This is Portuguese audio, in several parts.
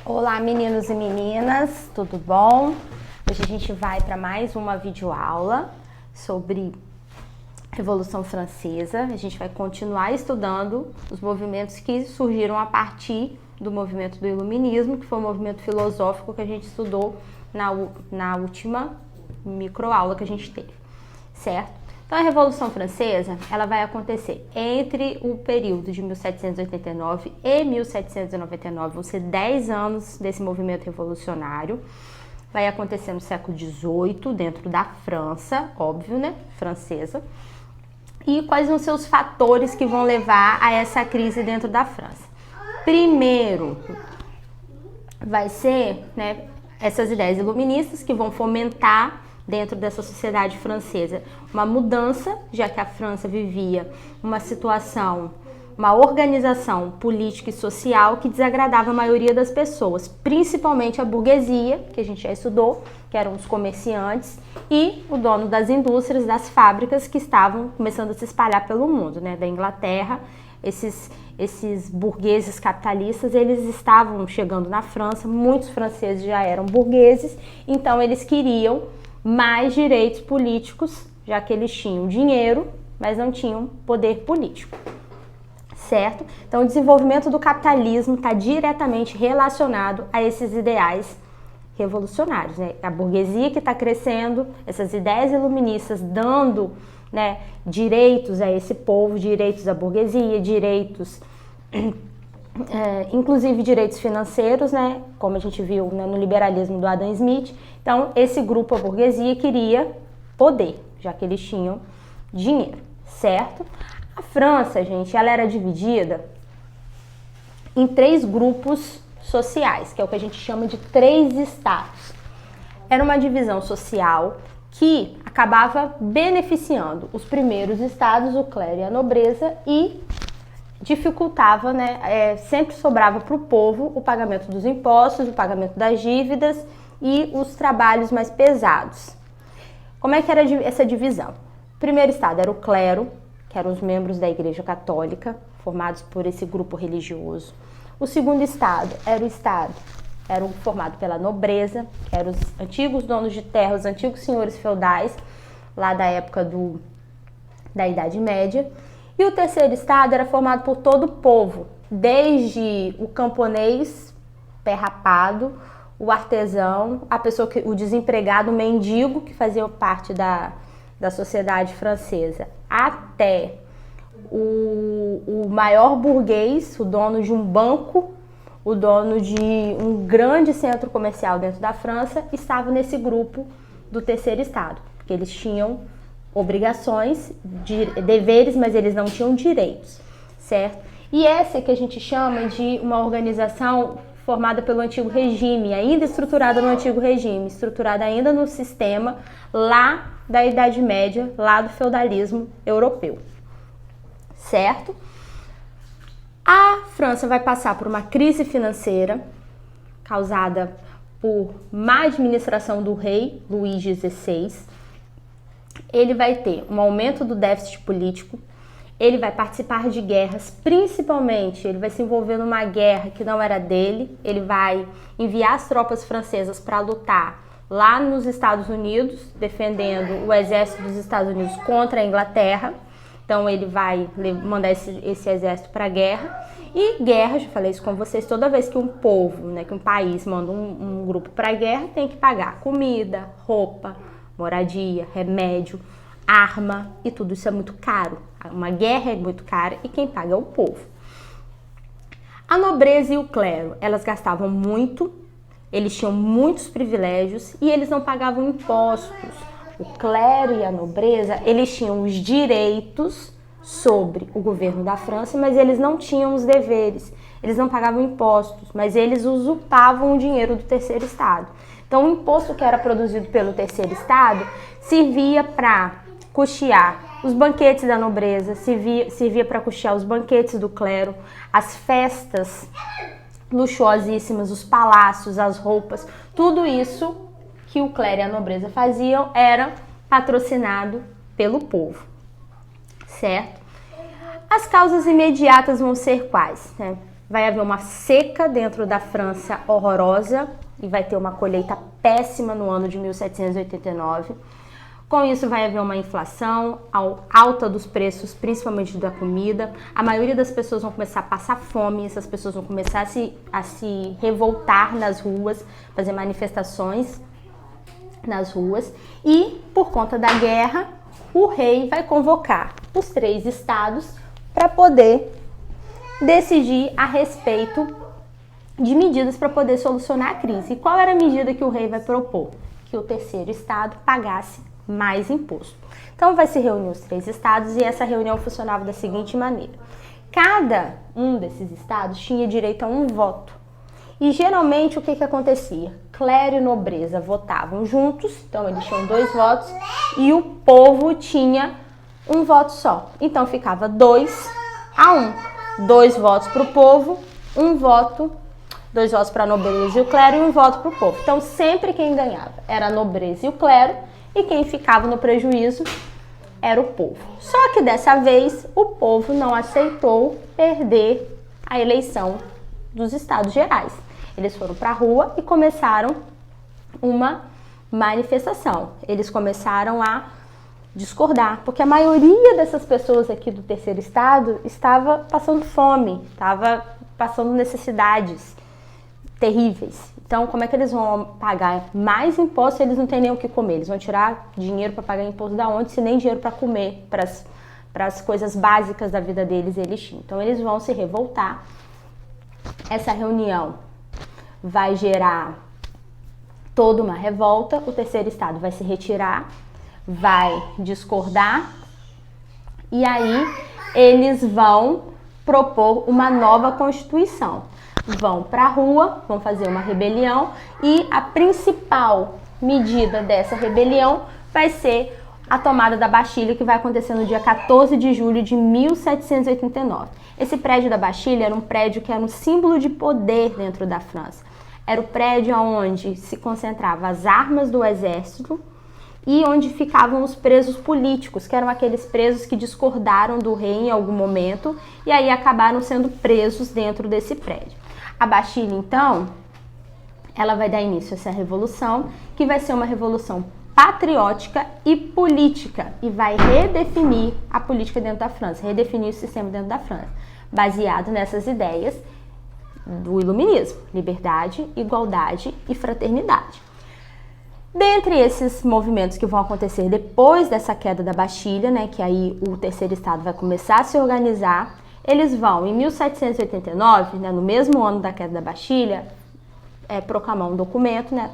Olá, meninos e meninas, tudo bom? Hoje a gente vai para mais uma videoaula sobre Revolução Francesa. A gente vai continuar estudando os movimentos que surgiram a partir do movimento do Iluminismo, que foi um movimento filosófico que a gente estudou na última microaula que a gente teve, certo? Então, a Revolução Francesa, ela vai acontecer entre o período de 1789 e 1799, vão ser 10 anos desse movimento revolucionário. Vai acontecer no século XVIII, dentro da França, óbvio, né, francesa. E quais vão ser os fatores que vão levar a essa crise dentro da França? Primeiro, vai ser, né, essas ideias iluministas que vão fomentar dentro dessa sociedade francesa uma mudança, já que a França vivia uma situação, uma organização política e social que desagradava a maioria das pessoas, principalmente a burguesia, que a gente já estudou, que eram os comerciantes, e o dono das indústrias, das fábricas que estavam começando a se espalhar pelo mundo, né, da Inglaterra. Esses burgueses capitalistas, eles estavam chegando na França, muitos franceses já eram burgueses, então eles queriam mais direitos políticos, já que eles tinham dinheiro, mas não tinham poder político, certo? Então, o desenvolvimento do capitalismo está diretamente relacionado a esses ideais revolucionários, né? A burguesia que está crescendo, essas ideias iluministas dando, né, direitos a esse povo, direitos à burguesia, direitos, inclusive direitos financeiros, né, como a gente viu, né, no liberalismo do Adam Smith. Então, esse grupo, a burguesia, queria poder, já que eles tinham dinheiro, certo? A França, gente, ela era dividida em 3 grupos sociais, que é o que a gente chama de 3 estados. Era uma divisão social que acabava beneficiando os primeiros estados, o clero e a nobreza, e dificultava, né, sempre sobrava para o povo o pagamento dos impostos, o pagamento das dívidas e os trabalhos mais pesados. Como é que era essa divisão? O primeiro estado era o clero, que eram os membros da Igreja Católica, formados por esse grupo religioso. O segundo estado era formado pela nobreza, que eram os antigos donos de terra, os antigos senhores feudais, lá da época da Idade Média. E o terceiro estado era formado por todo o povo, desde o camponês pé rapado, o artesão, o desempregado, o mendigo, que fazia parte da sociedade francesa, até o maior burguês, o dono de um banco, o dono de um grande centro comercial dentro da França, estava nesse grupo do terceiro estado, porque eles tinham obrigações, deveres, mas eles não tinham direitos, certo? E essa que a gente chama de uma organização formada pelo antigo regime, ainda estruturada no antigo regime, estruturada ainda no sistema lá da Idade Média, lá do feudalismo europeu, certo? A França vai passar por uma crise financeira causada por má administração do rei Luís XVI. Ele vai ter um aumento do déficit político, ele vai participar de guerras, principalmente ele vai se envolver numa guerra que não era dele, ele vai enviar as tropas francesas para lutar lá nos Estados Unidos, defendendo o exército dos Estados Unidos contra a Inglaterra. Então ele vai mandar esse exército para a guerra. E guerra, já falei isso com vocês, toda vez que um povo, né, que um país manda um grupo para a guerra, tem que pagar comida, roupa, moradia, remédio, arma, e tudo isso é muito caro. Uma guerra é muito cara e quem paga é o povo. A nobreza e o clero, elas gastavam muito, eles tinham muitos privilégios e eles não pagavam impostos. O clero e a nobreza, eles tinham os direitos sobre o governo da França, mas eles não tinham os deveres. Eles não pagavam impostos, mas eles usurpavam o dinheiro do terceiro estado. Então, o imposto que era produzido pelo terceiro estado servia para custear os banquetes da nobreza, servia para custear os banquetes do clero, as festas luxuosíssimas, os palácios, as roupas, tudo isso que o clero e a nobreza faziam era patrocinado pelo povo, certo? As causas imediatas vão ser quais, né? vai haver uma seca dentro da França horrorosa e vai ter uma colheita péssima no ano de 1789. Com isso vai haver uma inflação, alta dos preços, principalmente da comida. A maioria das pessoas vão começar a passar fome, essas pessoas vão começar a se revoltar nas ruas, fazer manifestações nas ruas. E, por conta da guerra, o rei vai convocar os 3 estados para poder decidir a respeito de medidas para poder solucionar a crise. E qual era a medida que o rei vai propor? Que o terceiro estado pagasse mais imposto. Então vai se reunir os 3 estados e essa reunião funcionava da seguinte maneira: cada um desses estados tinha direito a um voto. E geralmente o que acontecia? Clero e nobreza votavam juntos, então eles tinham 2 votos e o povo tinha um voto só. Então ficava 2-1. 2 votos para o povo, 2 votos para a nobreza e o clero e 1 voto para o povo. Então sempre quem ganhava era a nobreza e o clero, e quem ficava no prejuízo era o povo. Só que dessa vez o povo não aceitou perder a eleição dos Estados Gerais. Eles foram para a rua e começaram uma manifestação. Eles começaram a discordar, porque a maioria dessas pessoas aqui do terceiro estado estava passando fome, estava passando necessidades terríveis. Então, como é que eles vão pagar mais imposto se eles não têm nem o que comer? Eles vão tirar dinheiro para pagar imposto da onde, se nem dinheiro para comer, para as coisas básicas da vida deles eles tinham. Então, eles vão se revoltar. Essa reunião vai gerar toda uma revolta. O terceiro estado vai se retirar, vai discordar e aí eles vão propor uma nova Constituição. Vão para a rua, vão fazer uma rebelião e a principal medida dessa rebelião vai ser a tomada da Bastilha, que vai acontecer no dia 14 de julho de 1789. Esse prédio da Bastilha era um prédio que era um símbolo de poder dentro da França. Era o prédio onde se concentravam as armas do exército e onde ficavam os presos políticos, que eram aqueles presos que discordaram do rei em algum momento e aí acabaram sendo presos dentro desse prédio. A Bastilha, então, ela vai dar início a essa revolução, que vai ser uma revolução patriótica e política, e vai redefinir a política dentro da França, redefinir o sistema dentro da França, baseado nessas ideias do iluminismo: liberdade, igualdade e fraternidade. Dentre esses movimentos que vão acontecer depois dessa queda da Bastilha, né, que aí o terceiro estado vai começar a se organizar, eles vão, em 1789, né, no mesmo ano da queda da Bastilha, proclamar um documento, né,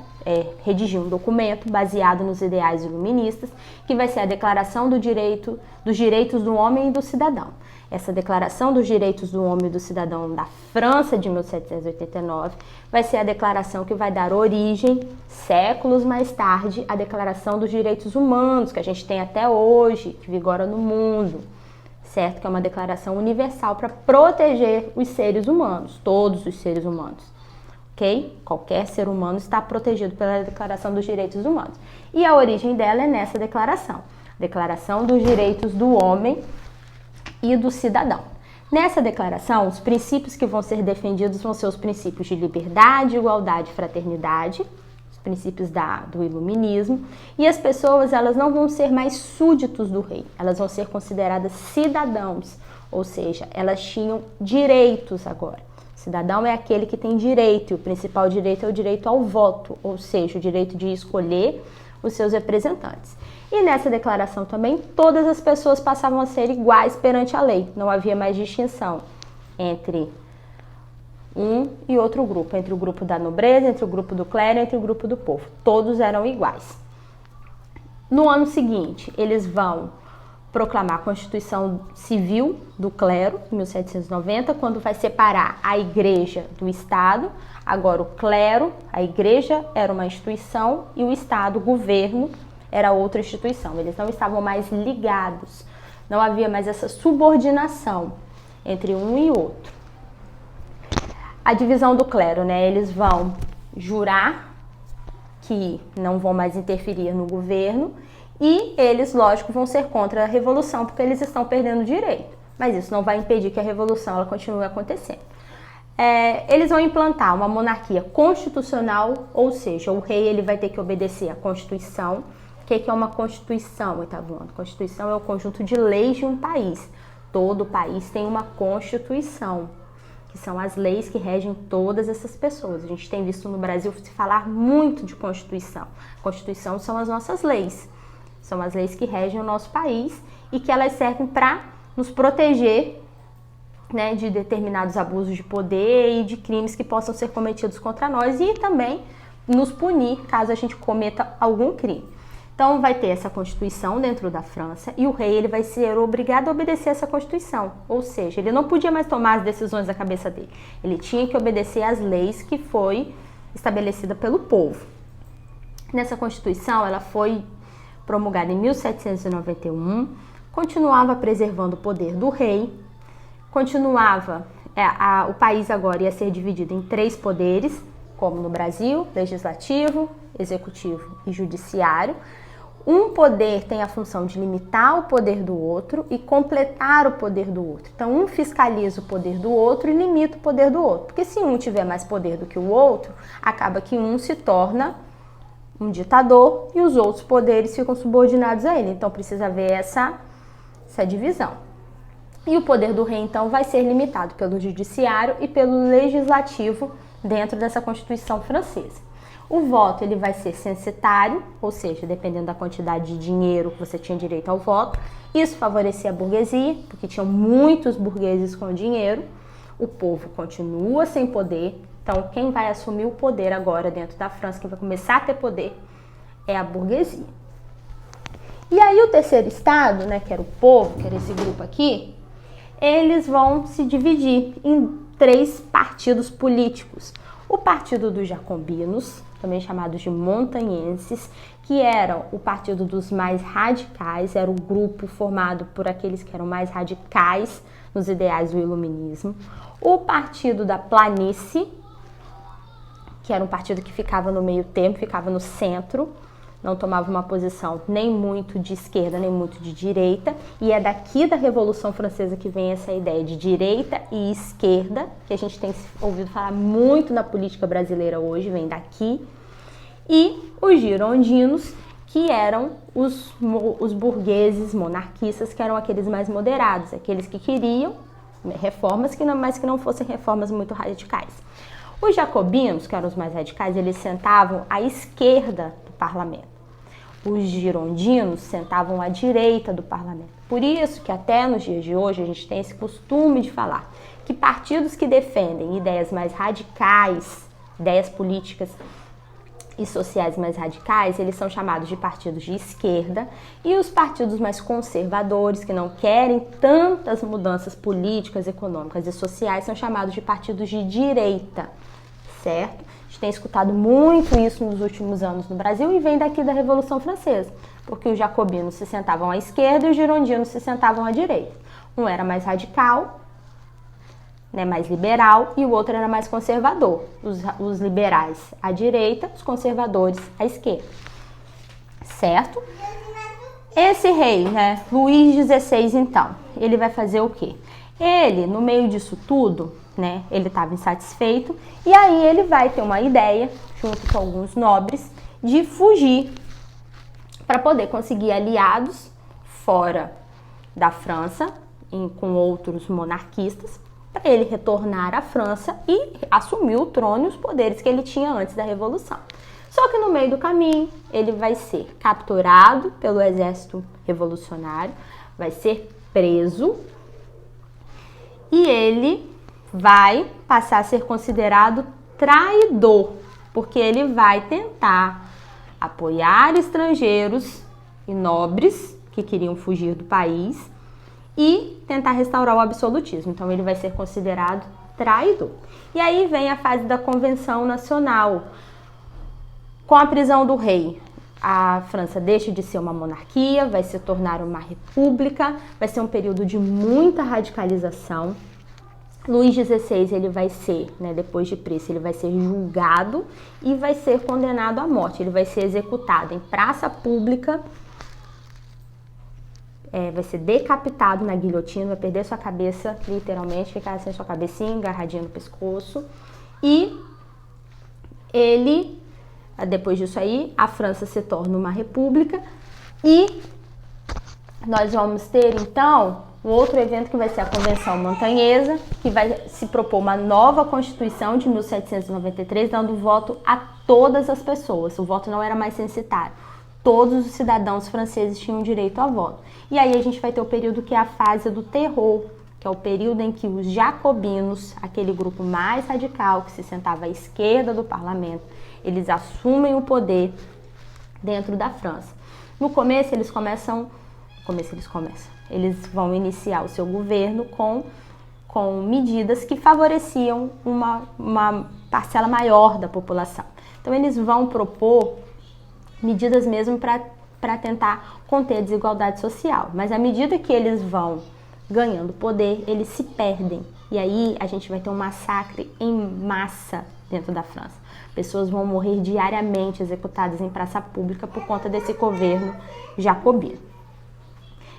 redigir um documento baseado nos ideais iluministas, que vai ser a Declaração dos Direitos do Homem e do Cidadão. Essa Declaração dos Direitos do Homem e do Cidadão da França de 1789 vai ser a declaração que vai dar origem, séculos mais tarde, à Declaração dos Direitos Humanos, que a gente tem até hoje, que vigora no mundo. Certo? Que é uma declaração universal para proteger os seres humanos, todos os seres humanos, ok? Qualquer ser humano está protegido pela Declaração dos Direitos Humanos. E a origem dela é nessa declaração, Declaração dos Direitos do Homem e do Cidadão. Nessa declaração, os princípios que vão ser defendidos vão ser os princípios de liberdade, igualdade e fraternidade, princípios do iluminismo, e as pessoas elas não vão ser mais súditos do rei, elas vão ser consideradas cidadãos, ou seja, elas tinham direitos agora. Cidadão é aquele que tem direito, e o principal direito é o direito ao voto, ou seja, o direito de escolher os seus representantes. E nessa declaração também, todas as pessoas passavam a ser iguais perante a lei, não havia mais distinção entre um e outro grupo, entre o grupo da nobreza, entre o grupo do clero, entre o grupo do povo. Todos eram iguais. No ano seguinte, eles vão proclamar a Constituição Civil do Clero, em 1790, quando vai separar a igreja do Estado. Agora o clero, a igreja era uma instituição e o Estado, o governo, era outra instituição. Eles não estavam mais ligados, não havia mais essa subordinação entre um e outro. A divisão do clero, né? Eles vão jurar que não vão mais interferir no governo e eles, lógico, vão ser contra a revolução porque eles estão perdendo direito. Mas isso não vai impedir que a revolução ela continue acontecendo. eles vão implantar uma monarquia constitucional, ou seja, o rei ele vai ter que obedecer à Constituição. O que é uma Constituição, oitavo ano? Constituição é o conjunto de leis de um país. Todo país tem uma Constituição, que são as leis que regem todas essas pessoas. A gente tem visto no Brasil se falar muito de Constituição. Constituição são as nossas leis, são as leis que regem o nosso país e que elas servem para nos proteger, né, de determinados abusos de poder e de crimes que possam ser cometidos contra nós e também nos punir caso a gente cometa algum crime. Então vai ter essa Constituição dentro da França e o rei ele vai ser obrigado a obedecer essa Constituição, ou seja, ele não podia mais tomar as decisões da cabeça dele, ele tinha que obedecer às leis que foi estabelecida pelo povo. Nessa Constituição, ela foi promulgada em 1791, continuava preservando o poder do rei, continuava, o país agora ia ser dividido em 3 poderes, como no Brasil, legislativo, executivo e judiciário. Um poder tem a função de limitar o poder do outro e completar o poder do outro. Então, um fiscaliza o poder do outro e limita o poder do outro. Porque se um tiver mais poder do que o outro, acaba que um se torna um ditador e os outros poderes ficam subordinados a ele. Então, precisa haver essa divisão. E o poder do rei, então, vai ser limitado pelo judiciário e pelo legislativo dentro dessa Constituição francesa. O voto ele vai ser censitário, ou seja, dependendo da quantidade de dinheiro que você tinha direito ao voto. Isso favorecia a burguesia, porque tinham muitos burgueses com dinheiro. O povo continua sem poder. Então, quem vai assumir o poder agora dentro da França, quem vai começar a ter poder, é a burguesia. E aí o terceiro estado, né, que era o povo, que era esse grupo aqui, eles vão se dividir em 3 partidos políticos. O Partido dos Jacobinos, também chamados de montanhenses, que eram o partido dos mais radicais, era o grupo formado por aqueles que eram mais radicais nos ideais do iluminismo. O Partido da Planície, que era um partido que ficava no meio termo, ficava no centro, não tomava uma posição nem muito de esquerda, nem muito de direita, e é daqui da Revolução Francesa que vem essa ideia de direita e esquerda, que a gente tem ouvido falar muito na política brasileira hoje, vem daqui, e os girondinos, que eram os burgueses monarquistas, que eram aqueles mais moderados, aqueles que queriam reformas, mas que não fossem reformas muito radicais. Os jacobinos, que eram os mais radicais, eles sentavam à esquerda do parlamento. Os girondinos sentavam à direita do parlamento. Por isso que até nos dias de hoje a gente tem esse costume de falar que partidos que defendem ideias mais radicais, ideias políticas e sociais mais radicais, eles são chamados de partidos de esquerda, e os partidos mais conservadores, que não querem tantas mudanças políticas, econômicas e sociais, são chamados de partidos de direita, certo? A gente tem escutado muito isso nos últimos anos no Brasil e vem daqui da Revolução Francesa, porque os jacobinos se sentavam à esquerda e os girondinos se sentavam à direita. Um era mais radical, né, mais liberal, e o outro era mais conservador. Os liberais à direita, os conservadores à esquerda, certo? Esse rei, né, Luís XVI, então, ele vai fazer o quê? Ele, no meio disso tudo, né, ele estava insatisfeito, e aí ele vai ter uma ideia, junto com alguns nobres, de fugir para poder conseguir aliados fora da França, com outros monarquistas, para ele retornar à França e assumir o trono e os poderes que ele tinha antes da Revolução. Só que no meio do caminho, ele vai ser capturado pelo exército revolucionário, vai ser preso e ele vai passar a ser considerado traidor, porque ele vai tentar apoiar estrangeiros e nobres que queriam fugir do país e tentar restaurar o absolutismo. Então ele vai ser considerado traidor. E aí vem a fase da Convenção Nacional. Com a prisão do rei, a França deixa de ser uma monarquia, vai se tornar uma república, vai ser um período de muita radicalização. Luís XVI, ele vai ser, né, depois de preso, ele vai ser julgado e vai ser condenado à morte. Ele vai ser executado em praça pública vai ser decapitado na guilhotina, vai perder sua cabeça, literalmente, ficar sem sua cabecinha agarradinha no pescoço. E depois disso aí, a França se torna uma república e nós vamos ter, então, um outro evento que vai ser a Convenção Montanhesa, que vai se propor uma nova Constituição de 1793, dando voto a todas as pessoas. O voto não era mais censitário. Todos os cidadãos franceses tinham direito a voto. E aí a gente vai ter o período que é a fase do terror, que é o período em que os jacobinos, aquele grupo mais radical que se sentava à esquerda do parlamento, eles assumem o poder dentro da França. No começo eles vão iniciar o seu governo com medidas que favoreciam uma parcela maior da população. Então eles vão propor medidas mesmo para tentar conter a desigualdade social. Mas à medida que eles vão ganhando poder, eles se perdem. E aí a gente vai ter um massacre em massa dentro da França. Pessoas vão morrer diariamente executadas em praça pública por conta desse governo jacobino.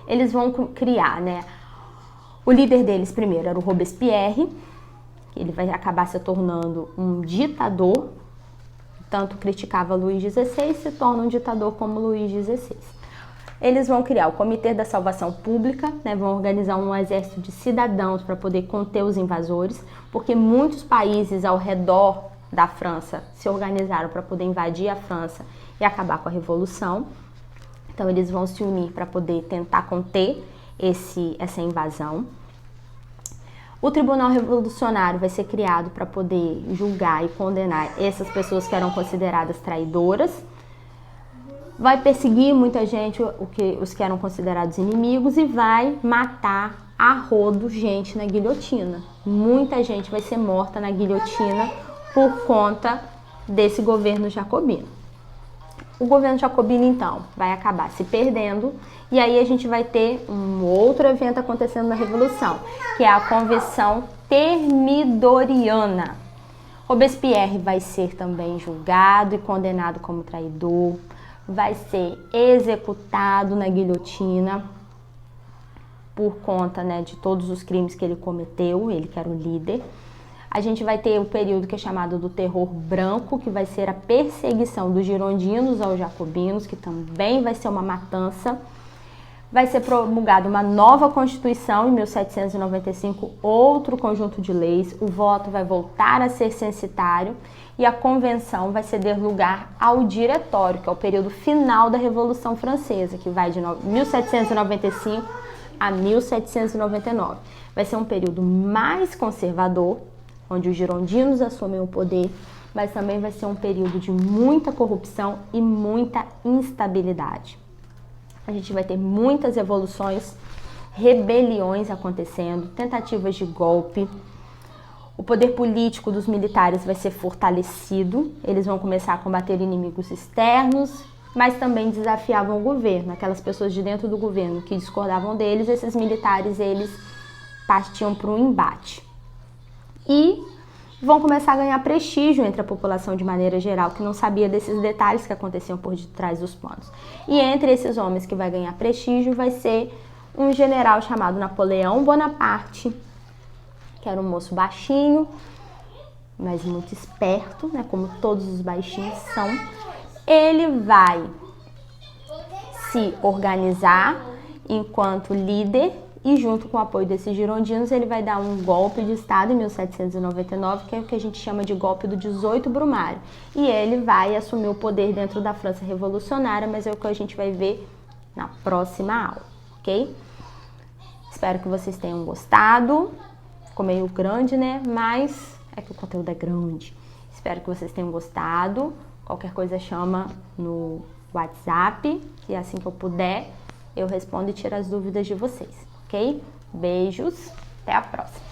Eles vão criar, né? O líder deles primeiro era o Robespierre, que ele vai acabar se tornando um ditador. Tanto criticava Luís XVI, se torna um ditador como Luís XVI. Eles vão criar o Comitê da Salvação Pública, né, vão organizar um exército de cidadãos para poder conter os invasores, porque muitos países ao redor da França se organizaram para poder invadir a França e acabar com a Revolução. Então eles vão se unir para poder tentar conter essa invasão. O Tribunal Revolucionário vai ser criado para poder julgar e condenar essas pessoas que eram consideradas traidoras. Vai perseguir muita gente, os que eram considerados inimigos, e vai matar a rodo gente na guilhotina. Muita gente vai ser morta na guilhotina por conta desse governo jacobino. O governo jacobino, então, vai acabar se perdendo, e aí a gente vai ter um outro evento acontecendo na Revolução, que é a Convenção Thermidoriana. Robespierre vai ser também julgado e condenado como traidor, vai ser executado na guilhotina por conta, né, de todos os crimes que ele cometeu, ele que era o líder. A gente vai ter o período que é chamado do Terror Branco, que vai ser a perseguição dos girondinos aos jacobinos, que também vai ser uma matança. Vai ser promulgada uma nova Constituição em 1795, outro conjunto de leis. O voto vai voltar a ser censitário e a convenção vai ceder lugar ao diretório, que é o período final da Revolução Francesa, que vai de 1795 a 1799. Vai ser um período mais conservador, onde os girondinos assumem o poder, mas também vai ser um período de muita corrupção e muita instabilidade. A gente vai ter muitas evoluções, rebeliões acontecendo, tentativas de golpe. O poder político dos militares vai ser fortalecido, eles vão começar a combater inimigos externos, mas também desafiavam o governo. Aquelas pessoas de dentro do governo que discordavam deles, esses militares, eles partiam para um embate. E vão começar a ganhar prestígio entre a população de maneira geral, que não sabia desses detalhes que aconteciam por detrás dos panos. E entre esses homens que vai ganhar prestígio vai ser um general chamado Napoleão Bonaparte, que era um moço baixinho, mas muito esperto, né, como todos os baixinhos são. Ele vai se organizar enquanto líder e junto com o apoio desses girondinos ele vai dar um golpe de Estado em 1799, que é o que a gente chama de golpe do 18 Brumário. E ele vai assumir o poder dentro da França revolucionária, mas é o que a gente vai ver na próxima aula, ok? Espero que vocês tenham gostado. Ficou meio grande, né? Mas é que o conteúdo é grande. Espero que vocês tenham gostado. Qualquer coisa chama no WhatsApp, e assim que eu puder, eu respondo e tiro as dúvidas de vocês. Ok? Beijos, até a próxima!